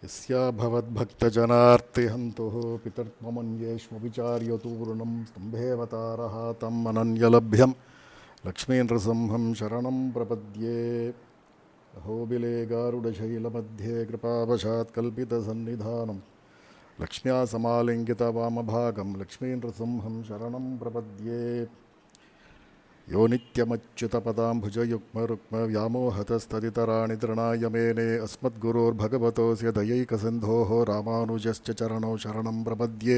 यस्या भवद्भक्तजनार्तिहन्तुः पितर्त्वमन्येष्वविचार्यतूर्णं स्तम्भेऽवतारः तम् अनन्यलभ्यं लक्ष्मीनृसिंहं शरणं प्रपद्ये। अहोबिले गारुडशैलमध्ये कृपावशात् कल्पितसन्निधानं लक्ष्म्या समालिङ्गितवामभागं लक्ष्मीनृसिंहं शरणं प्रपद्ये। यो नित्यमच्युतपदाम्भुजयुग्मरुक्मव्यामोहतस्तदितराणि तृणाय मेने अस्मद्गुरोर्भगवतोऽस्य दयैकसिन्धोः रामानुजस्य चरणौ शरणं प्रपद्ये।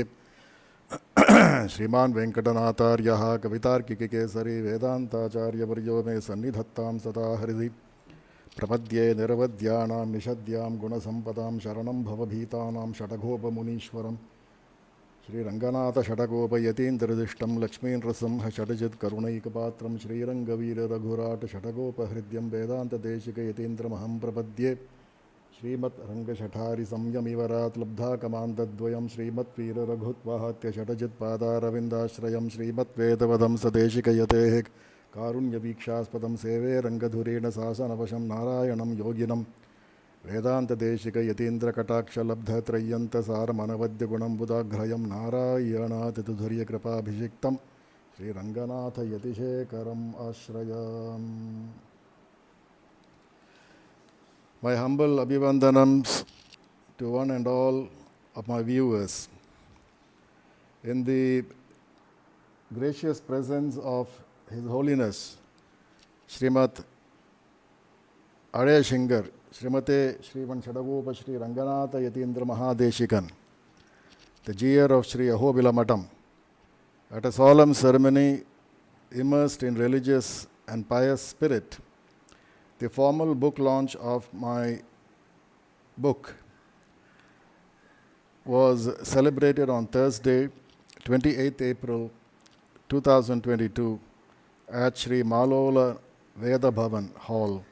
श्रीमान् वेङ्कटनाथार्यः कवितार्किककेसरी वेदान्ताचार्यवर्यो मे सन्निधत्तां सदा हृदि। प्रपद्ये निरवद्यानां निषद्यां गुणसम्पदां शरणं भवभीतानां षडगोपमुनीश्वरम् श्री रंगनाथ षडगोप यतीन्द्रदिष्टं लक्ष्मीनृसिंह षडजित्करुणैकपात्रं श्रीरंगवीर रघुराट षडगोप हृद्यं वेदान्तदेशिक यतीन्द्रमहं प्रपद्ये। श्रीमत् रंगशठारि संयमिवरात् लब्धाकमान्तद्वयं श्रीमद्वीर रघुत्वाहत्य षडजित्पादारविन्दाश्रयं श्रीमद्वेदवदं सदेशिकयतेः कारुण्यवीक्षास्पदं सेवे रंगधुरेण शासनवशं नारायणं योगिनं वेदान्तदेशिक यतीन्द्रकटाक्षलब्धत्रय्यन्तसारमनवद्यगुणं बुधाग्रयं नारायणातिथुधुर्यकृपाभिषिक्तं Sriranganatha यतिशेखरम् आश्रयामि। My humble abhivandanams to one and all of my viewers. In the gracious presence of His Holiness Srimadh Azhagiyasingar Srimate Sriman Shadagopa Sri Ranganatha Yathindra Mahadesikan, the Jeer of Sri Ahobila Mutt, at a solemn ceremony immersed in religious and pious spirit, the formal book launch of my book was celebrated on Thursday, 28th April 2022 at Sri Malola Veda Bhavan Hall,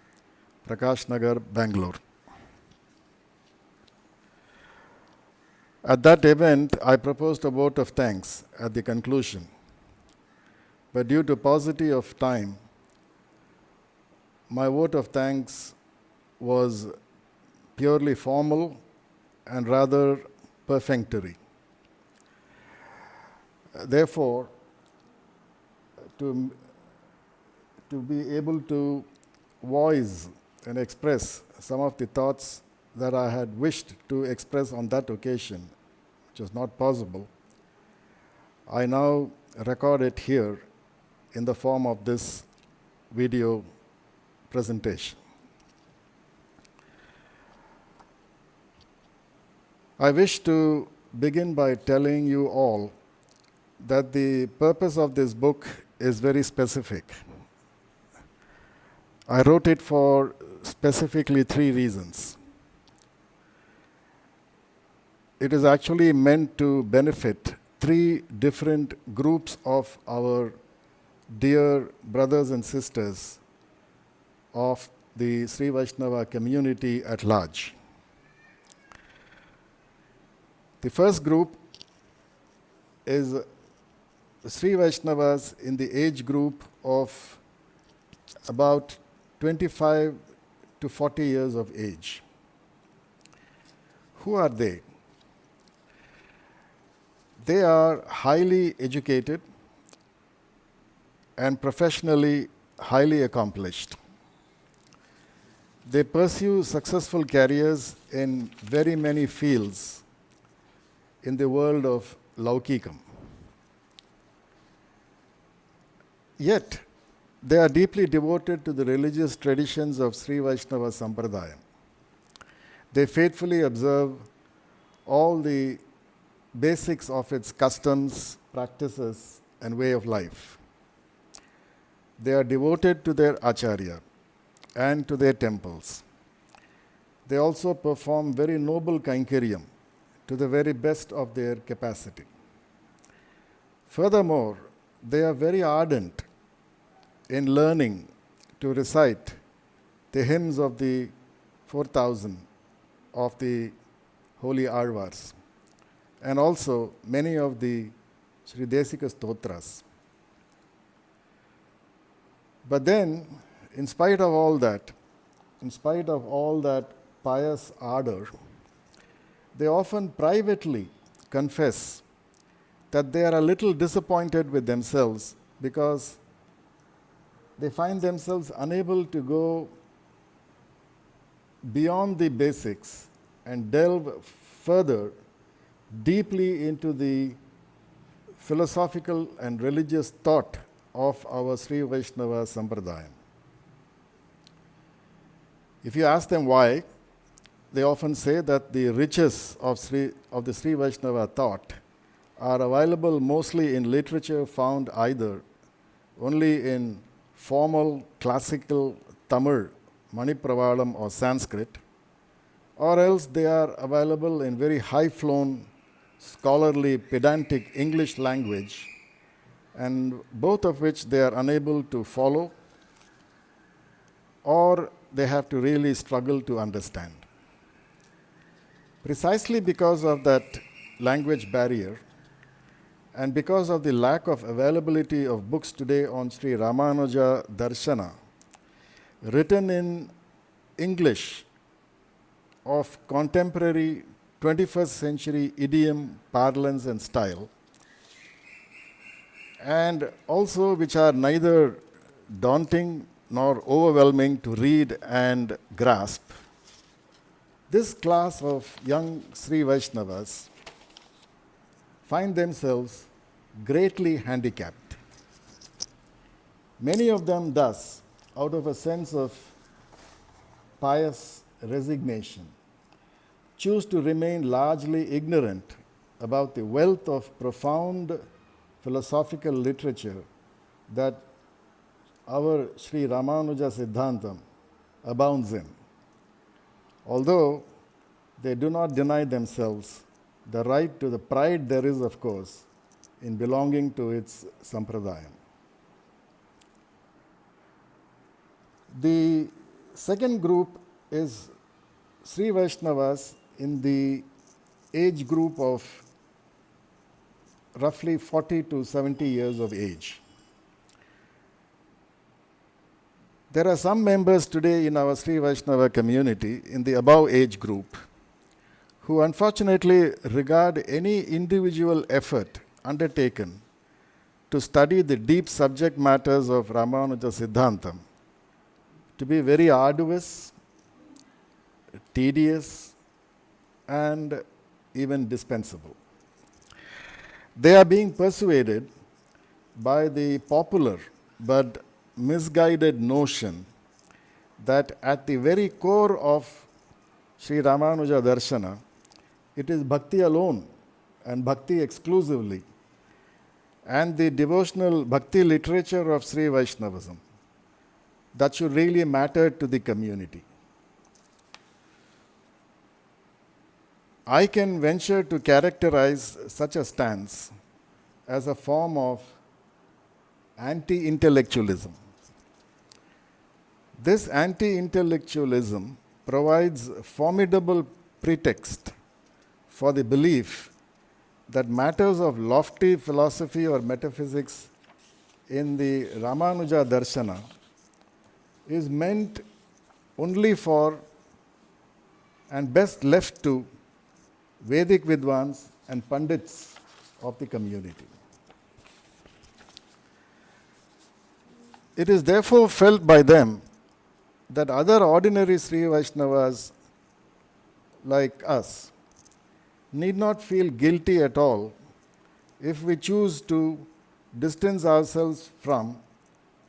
Prakash Nagar, Bangalore. At that event, I proposed a vote of thanks at the conclusion. But due to paucity of time, my vote of thanks was purely formal and rather perfunctory. Therefore, to be able to voice and express some of the thoughts that I had wished to express on that occasion, which was not possible, I now record it here in the form of this video presentation. I wish to begin by telling you all that the purpose of this book is very specific. I wrote it for specifically 3 reasons. It is actually meant to benefit 3 different groups of our dear brothers and sisters of the Sri Vaishnava community at large. The first group is Sri Vaishnavas in the age group of about 25 to 40 years of age. Who are they? They are highly educated and professionally highly accomplished. They pursue successful careers in very many fields in the world of Laukikam. Yet, they are deeply devoted to the religious traditions of Sri Vaishnava Sampradaya. They faithfully observe all the basics of its customs, practices, and way of life. They are devoted to their acharya and to their temples. They also perform very noble kainkariam to the very best of their capacity. Furthermore, they are very ardent in learning to recite the hymns of the 4,000 of the holy Alvars, and also many of the Sri Desika Stotras. But then, in spite of all that pious ardor, they often privately confess that they are a little disappointed with themselves because they find themselves unable to go beyond the basics and delve further deeply into the philosophical and religious thought of our Sri Vaishnava Sampradayam. If you ask them why, they often say that the riches of the Sri Vaishnava thought are available mostly in literature found either only in formal classical Tamil, Manipravalam or Sanskrit, or else they are available in very high-flown, scholarly, pedantic English language, and both of which they are unable to follow, or they have to really struggle to understand. Precisely because of that language barrier, and because of the lack of availability of books today on Sri Ramanuja Darshana, written in English of contemporary 21st century idiom, parlance, and style, and also which are neither daunting nor overwhelming to read and grasp, this class of young Sri Vaishnavas find themselves greatly handicapped. Many of them thus, out of a sense of pious resignation, choose to remain largely ignorant about the wealth of profound philosophical literature that our Sri Ramanuja Siddhantam abounds in, although they do not deny themselves the right to the pride there is, of course, in belonging to its sampradayam. The second group is Sri Vaishnavas in the age group of roughly 40 to 70 years of age. There are some members today in our Sri Vaishnava community in the above age group who unfortunately regard any individual effort undertaken to study the deep subject matters of Ramanuja Siddhantam to be very arduous, tedious, and even dispensable. They are being persuaded by the popular but misguided notion that at the very core of Sri Ramanuja Darshana, it is bhakti alone and bhakti exclusively, and the devotional bhakti literature of Sri Vaishnavism that should really matter to the community. I can venture to characterize such a stance as a form of anti-intellectualism. This anti-intellectualism provides a formidable pretext for the belief that matters of lofty philosophy or metaphysics in the Ramanuja Darshana is meant only for and best left to Vedic Vidwans and Pandits of the community. It is therefore felt by them that other ordinary Sri Vaishnavas like us need not feel guilty at all if we choose to distance ourselves from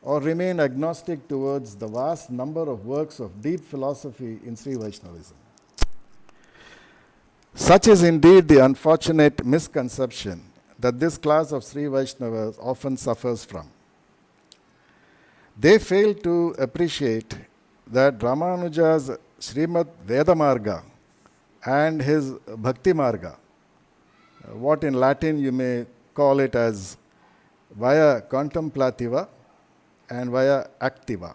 or remain agnostic towards the vast number of works of deep philosophy in Sri Vaishnavism. Such is indeed the unfortunate misconception that this class of Sri Vaishnavas often suffers from. They fail to appreciate that Ramanuja's Srimad Vedamarga and his Bhakti Marga, what in Latin you may call it as via contemplativa and via activa.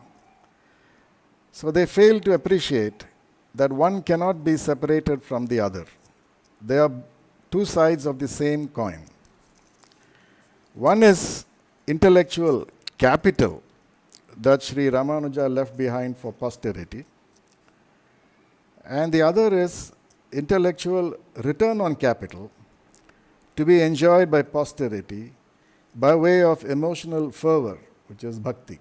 So they fail to appreciate that one cannot be separated from the other. They are two sides of the same coin. One is intellectual capital that Sri Ramanuja left behind for posterity, and the other is intellectual return on capital to be enjoyed by posterity by way of emotional fervor, which is bhakti,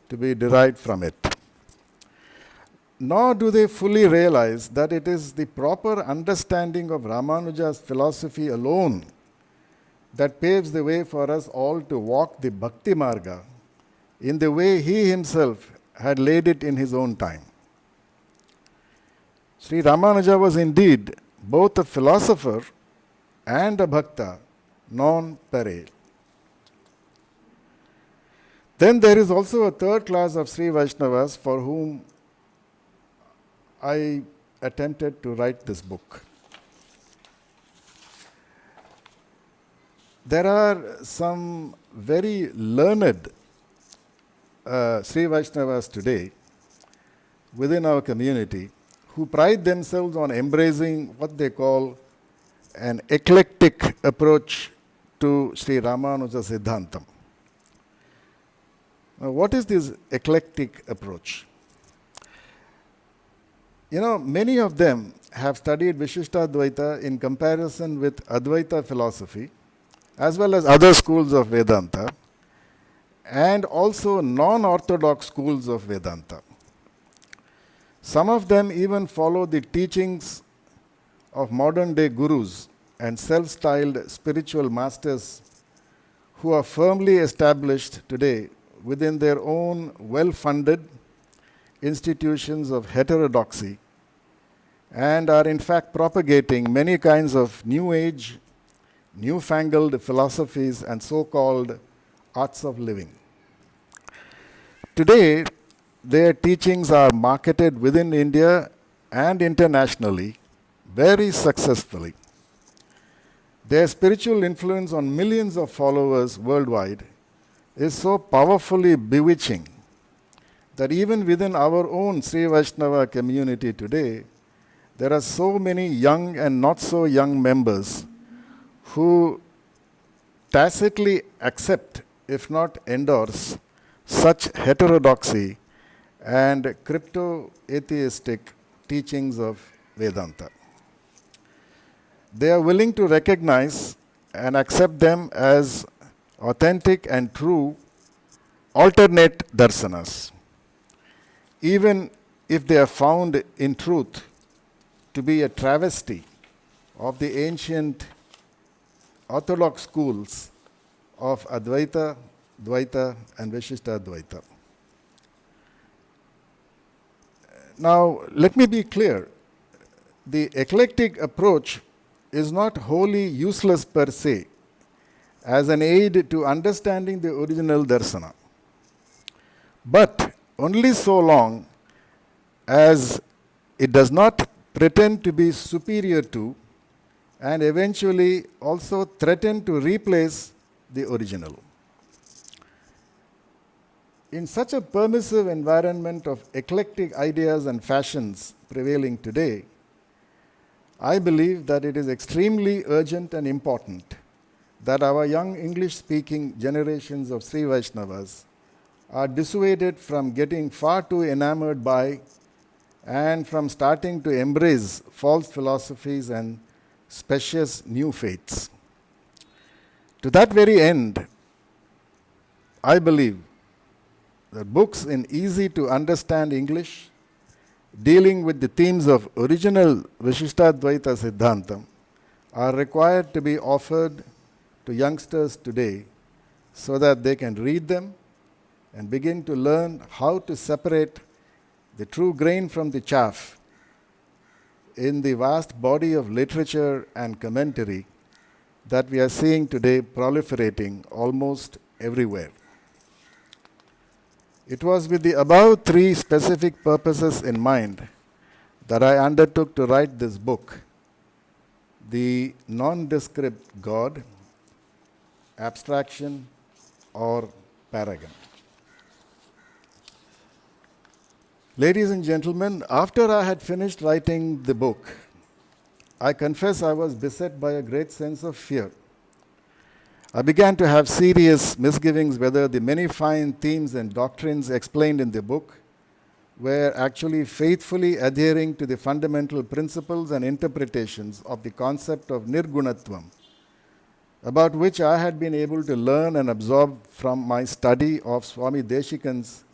to be derived from it. Nor do they fully realize that it is the proper understanding of Ramanuja's philosophy alone that paves the way for us all to walk the bhakti marga in the way he himself had laid it in his own time. Sri Ramanuja was indeed both a philosopher and a bhakta, non pere. Then there is also a third class of Sri Vaishnavas for whom I attempted to write this book. There are some very learned Sri Vaishnavas today within our community who pride themselves on embracing what they call an eclectic approach to Sri Ramanuja Siddhantam. Now, what is this eclectic approach? Many of them have studied Vishishtadvaita in comparison with Advaita philosophy, as well as other schools of Vedanta, and also non-orthodox schools of Vedanta. Some of them even follow the teachings of modern-day gurus and self-styled spiritual masters who are firmly established today within their own well-funded institutions of heterodoxy and are in fact propagating many kinds of new age, newfangled philosophies and so-called arts of living. Today, their teachings are marketed within India and internationally very successfully. Their spiritual influence on millions of followers worldwide is so powerfully bewitching that even within our own Sri Vaishnava community today, there are so many young and not so young members who tacitly accept, if not endorse, such heterodoxy and crypto-atheistic teachings of Vedanta. They are willing to recognize and accept them as authentic and true alternate darsanas, even if they are found in truth to be a travesty of the ancient orthodox schools of Advaita, Dvaita, and Vishishtadvaita. Now, let me be clear. The eclectic approach is not wholly useless per se as an aid to understanding the original darsana, but only so long as it does not pretend to be superior to and eventually also threaten to replace the original. In such a permissive environment of eclectic ideas and fashions prevailing today, I believe that it is extremely urgent and important that our young English-speaking generations of Sri Vaishnavas are dissuaded from getting far too enamored by and from starting to embrace false philosophies and specious new faiths. To that very end, I believe that books in easy to understand English dealing with the themes of original Vishishtadvaita Siddhantam are required to be offered to youngsters today so that they can read them and begin to learn how to separate the true grain from the chaff in the vast body of literature and commentary that we are seeing today proliferating almost everywhere. It was with the above three specific purposes in mind that I undertook to write this book, The Nondescript God, Abstraction, or Paragon. Ladies and gentlemen, after I had finished writing the book, I confess I was beset by a great sense of fear. I began to have serious misgivings whether the many fine themes and doctrines explained in the book were actually faithfully adhering to the fundamental principles and interpretations of the concept of Nirgunatvam, about which I had been able to learn and absorb from my study of Swami Deshikan's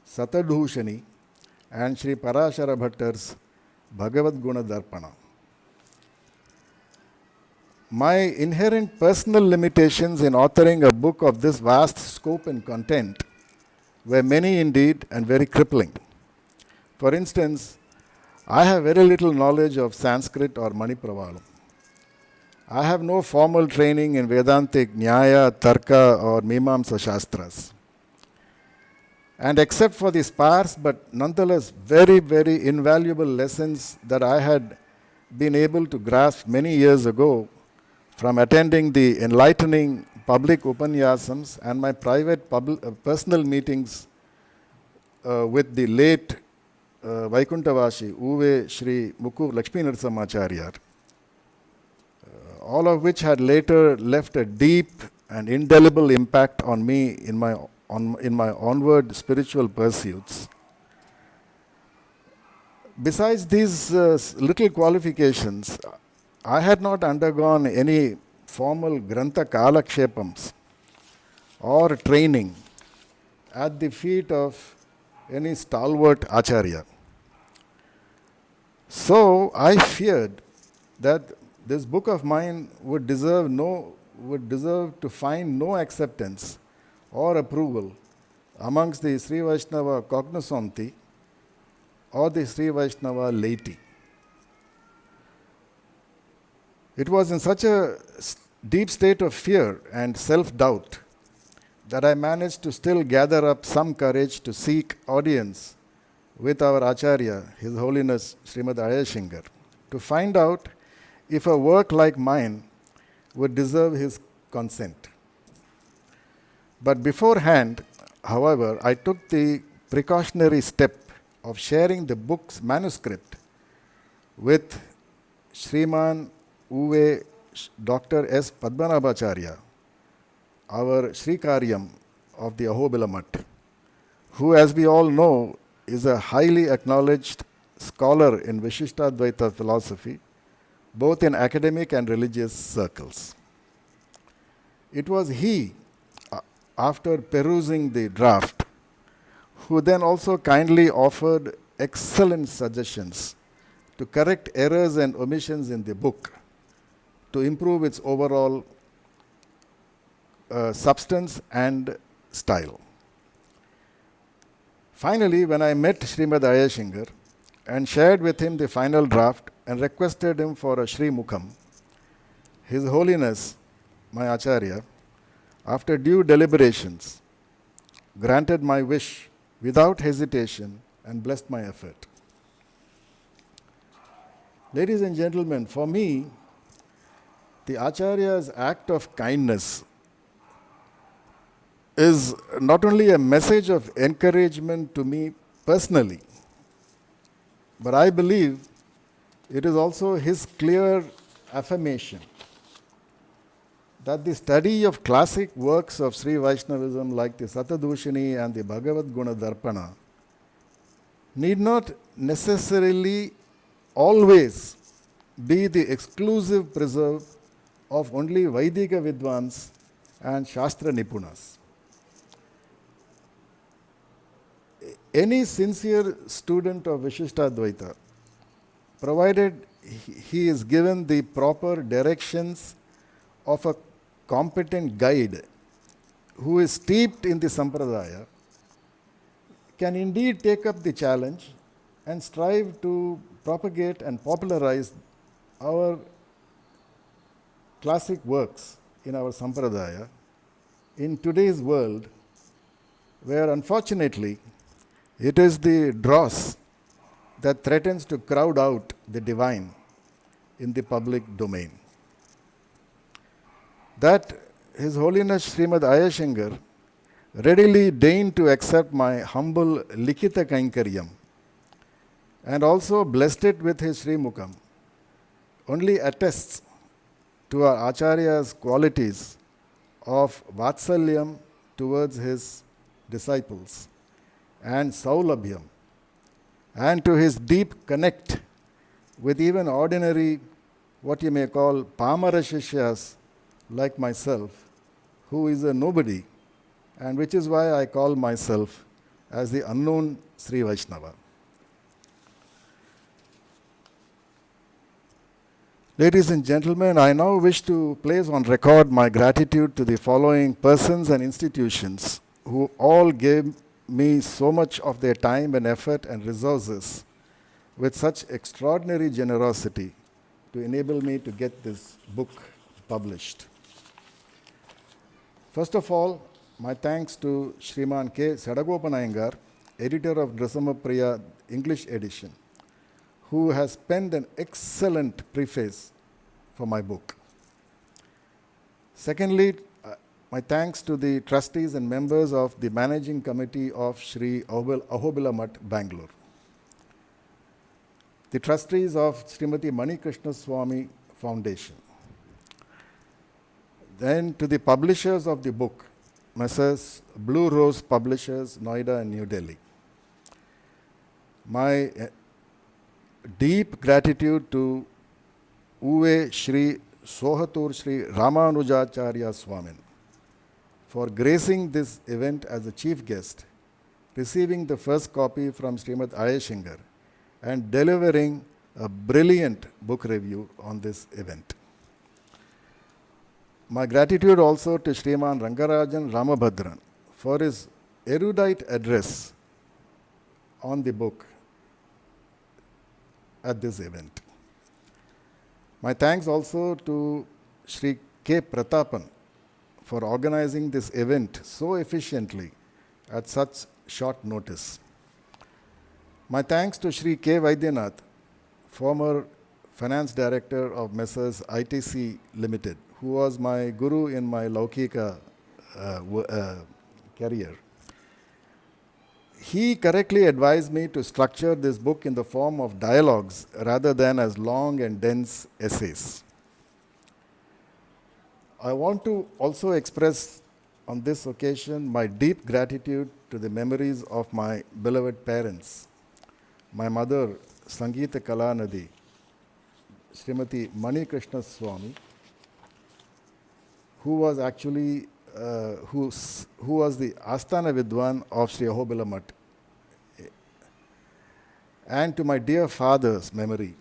Satadhushani and Sri Parashara Bhattar's Bhagavad Guna Darpana. My inherent personal limitations in authoring a book of this vast scope and content were many indeed and very crippling. For instance, I have very little knowledge of Sanskrit or Manipravalam. I have no formal training in Vedantic, Nyaya, Tarka or Mimamsa Shastras. And except for the sparse but nonetheless very, very invaluable lessons that I had been able to grasp many years ago from attending the enlightening public upanyasams and my private personal meetings with the late Vaikuntavashi, U.Ve. Sri Mukku Lakshmi Narasimhacharya, all of which had later left a deep and indelible impact on me in my onward spiritual pursuits. Besides these little qualifications, I had not undergone any formal grantha kalakshepams or training at the feet of any stalwart acharya. So I feared that this book of mine would deserve to find no acceptance or approval amongst the Sri Vaishnava cognoscenti or the Sri Vaishnava laity. It was in such a deep state of fear and self-doubt that I managed to still gather up some courage to seek audience with our Acharya, His Holiness Srimad Azhagiyasingar, to find out if a work like mine would deserve his consent. But beforehand, however, I took the precautionary step of sharing the book's manuscript with Sriman U.Ve. Dr. S. Padmanabhacharya, our Sri Karyam of the Ahobila Mutt, who, as we all know, is a highly acknowledged scholar in Vishishtadvaita philosophy, both in academic and religious circles. It was he, after perusing the draft, who then also kindly offered excellent suggestions to correct errors and omissions in the book to improve its overall substance and style. Finally, when I met Srimad Azhagiyasingar and shared with him the final draft and requested him for a Sri Mukham, His Holiness, my Acharya, after due deliberations, granted my wish without hesitation and blessed my effort. Ladies and gentlemen, for me, the Acharya's act of kindness is not only a message of encouragement to me personally, but I believe it is also his clear affirmation that the study of classic works of Sri Vaishnavism like the Satadhushani and the Bhagavad Guna Darpana need not necessarily always be the exclusive preserve of only Vaidika Vidwans and Shastra Nipunas. Any sincere student of Vishishtadvaita, provided he is given the proper directions of a competent guide who is steeped in the Sampradaya, can indeed take up the challenge and strive to propagate and popularize our classic works in our Sampradaya in today's world, where unfortunately it is the dross that threatens to crowd out the divine in the public domain. That His Holiness Srimad Azhagiyasingar readily deigned to accept my humble Likhita Kainkaryam and also blessed it with his Sri Mukham only attests to our Acharya's qualities of Vatsalyam towards his disciples and Saulabhyam, and to his deep connect with even ordinary, what you may call Pamara Shishyas like myself, who is a nobody, and which is why I call myself as the unknown Sri Vaishnava. Ladies and gentlemen, I now wish to place on record my gratitude to the following persons and institutions who all gave me so much of their time and effort and resources with such extraordinary generosity to enable me to get this book published. First of all, my thanks to Sriman K.Sudarshan, editor of Rasamapriya English edition, who has penned an excellent preface for my book. Secondly, my thanks to the trustees and members of the managing committee of Sri Ahobila Mutt, Bangalore. The trustees of Srimati Manikrishna Swami Foundation. Then to the publishers of the book, Messrs. Blue Rose Publishers, Noida and New Delhi. My deep gratitude to U.Ve Sri Sohatthur Sri Ramanujacharya Swami for gracing this event as a chief guest, receiving the first copy from Srimadh Azhagiyasingar, and delivering a brilliant book review on this event. My gratitude also to Sriman Rangarajan Ramabhadran for his erudite address on the book at this event. My thanks also to Sri K. Pratapan for organizing this event so efficiently at such short notice. My thanks to Sri K. Vaidyanath, former finance director of Messrs. ITC Limited, who was my guru in my Laukika career. He correctly advised me to structure this book in the form of dialogues rather than as long and dense essays. I want to also express on this occasion my deep gratitude to the memories of my beloved parents. My mother, Sangeeta Kalanadi, Srimati Manikrishna Swami, who was actually who was the Asthana Vidwan of Sri Ahobila Mutt. And to my dear father's memory,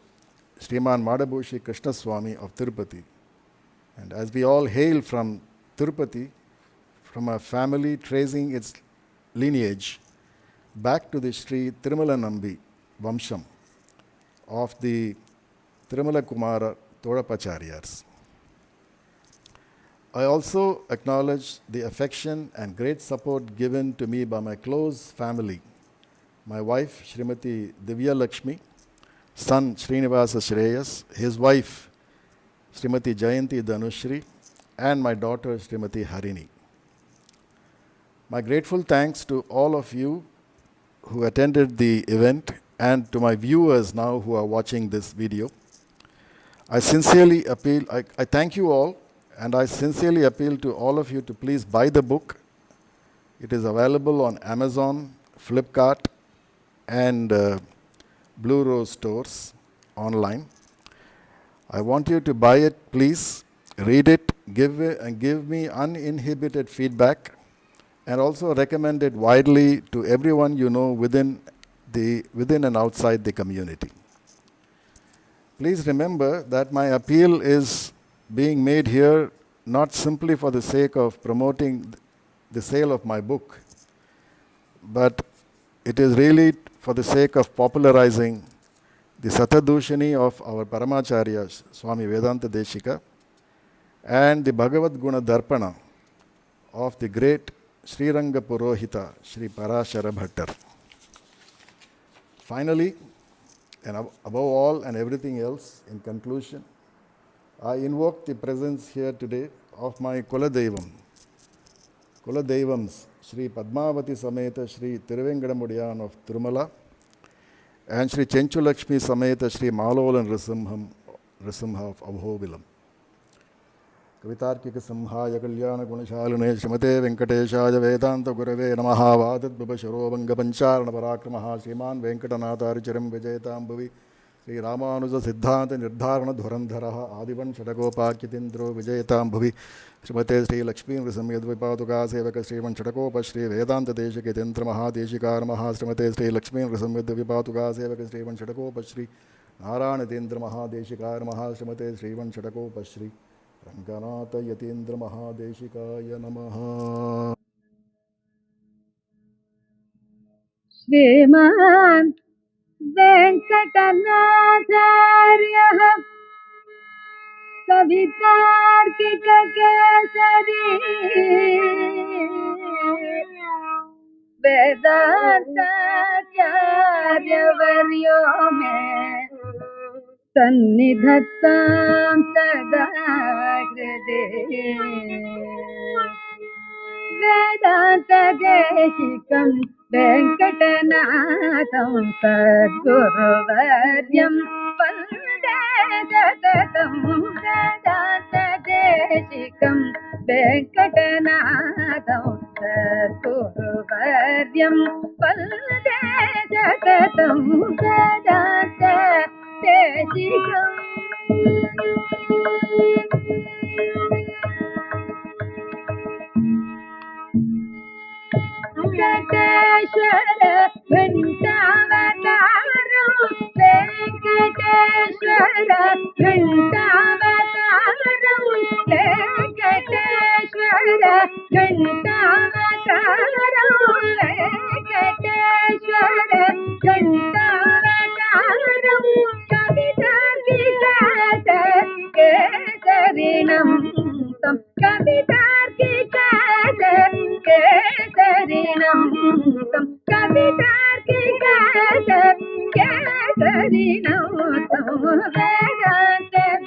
Sriman Madabhushi Krishna Swami of Tirupati. And as we all hail from Tirupati, from a family tracing its lineage back to the Sri Tirumala Nambi Vamsham of the Tirumala Kumara Thodapacharyas. I also acknowledge the affection and great support given to me by my close family, my wife, Srimati Divya Lakshmi, son Srinivasa Shreyas, his wife, Srimati Jayanti Dhanushri, and my daughter, Srimati Harini. My grateful thanks to all of you who attended the event and to my viewers now who are watching this video. I sincerely appeal, I thank you all, and I sincerely appeal to all of you to please buy the book. It is available on Amazon, Flipkart, and Blue Rose stores online. I want you to buy it, please, read it, give me uninhibited feedback, and also recommend it widely to everyone you know within and outside the community. Please remember that my appeal is being made here not simply for the sake of promoting the sale of my book, but it is really for the sake of popularizing the Satadushani of our Paramacharya, Swami Vedanta Deshika, and the Bhagavad Guna Darpana of the great Sri Ranga Purohita, Sri Parashara Bhattar. Finally, and above all and everything else, in conclusion, I invoke the presence here today of my Kuladevams, Sri Padmavati Sameta Sri Tiruvengadamudiyaan of Tirumala, and Sri Chenchulakshmi Sameta Sri Malolan Nrisimha of Ahobilam. कवितार्किक संहाय कल्याण गुणशालिने श्रीमते वेंकटेशाय वेदांत गुरवे नमः। वादद्विभशरो वंगपंचारण पराक्रमः श्रीमान् वेंकटनाथार्यचिरं विजयतां भुवि श्री रामानुज सिद्धांत निर्धारण धुरंधरः आदिवन् षडकोपाख्यतीन्द्रो विजयतां भुवि श्रीमते श्री लक्ष्मी नृसंयद्विपादुका सेवक श्रीमन् षडकोप श्री वेदांत देशिक यतीन्द्र महादेशिकार महा श्रीमते श्री लक्ष्मी नृसंयद्विपादुका सेवक श्रीमन् षडकोप श्री नारायण यतीन्द्र महादेशिकार महा श्रीमते श्रीमन् षडकोप श्री रंगनाथ यतीन्द्र महादेशिकाय नमः। श्रीमान वेंकटनाथार्यः कवितार्किक केसरी वेदांताचार्यवर्यो मे सन्निधत्तां सदा हृदि वेदान्तदेशिकं वेङ्कटनाथं सद्गुरुवर्यं वन्दे सततं वेदान्तदेशिकं वेङ्कटनाथं सद्गुरुवर्यं वन्दे सततं वेदान्तदेशिकम्। वेंकटेश्वर घंटावतारं वेंकटेश्वर घंटावतारं वेंकटेश्वर घंटावतारं वेंकटेश्वर घंटावतारं कवितार्किक केसरिणं तं कवितार्किक केसरिणं तं कवितार्किक केसरिणं तं वेदान्तदेशिकं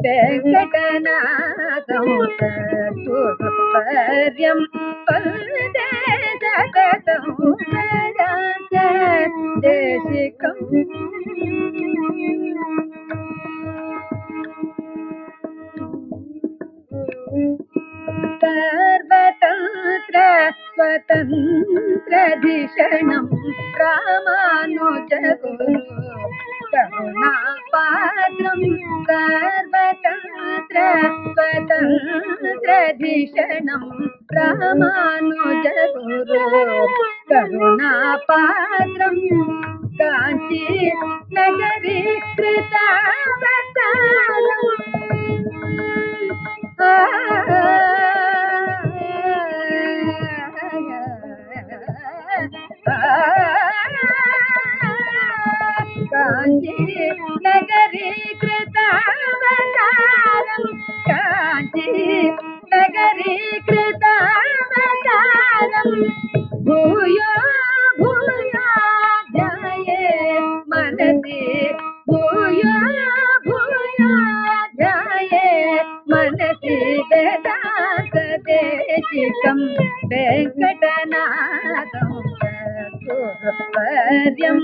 वेङ्कटनाथं सद्गुरुवर्यं वन्दे सततं वेदान्तदेशिकम्। सर्वतन्त्र स्वतन्त्रधिषणं रामानुजगुरु करुणापात्रं सर्वतन्त्र स्वतन्त्रधिषणं रामानुजगुरु करुणापात्रं काञ्ची नगरी कृतावतारम् कांची नगरी कृतावतारं कांची नगरी कृतावतारं भूयो भूयो ध्याये मनसि भूयो भूयो ध्याये मनसि वेदान्तदेशिकं वेङ्कटनाथं सद्गुरुवर्यं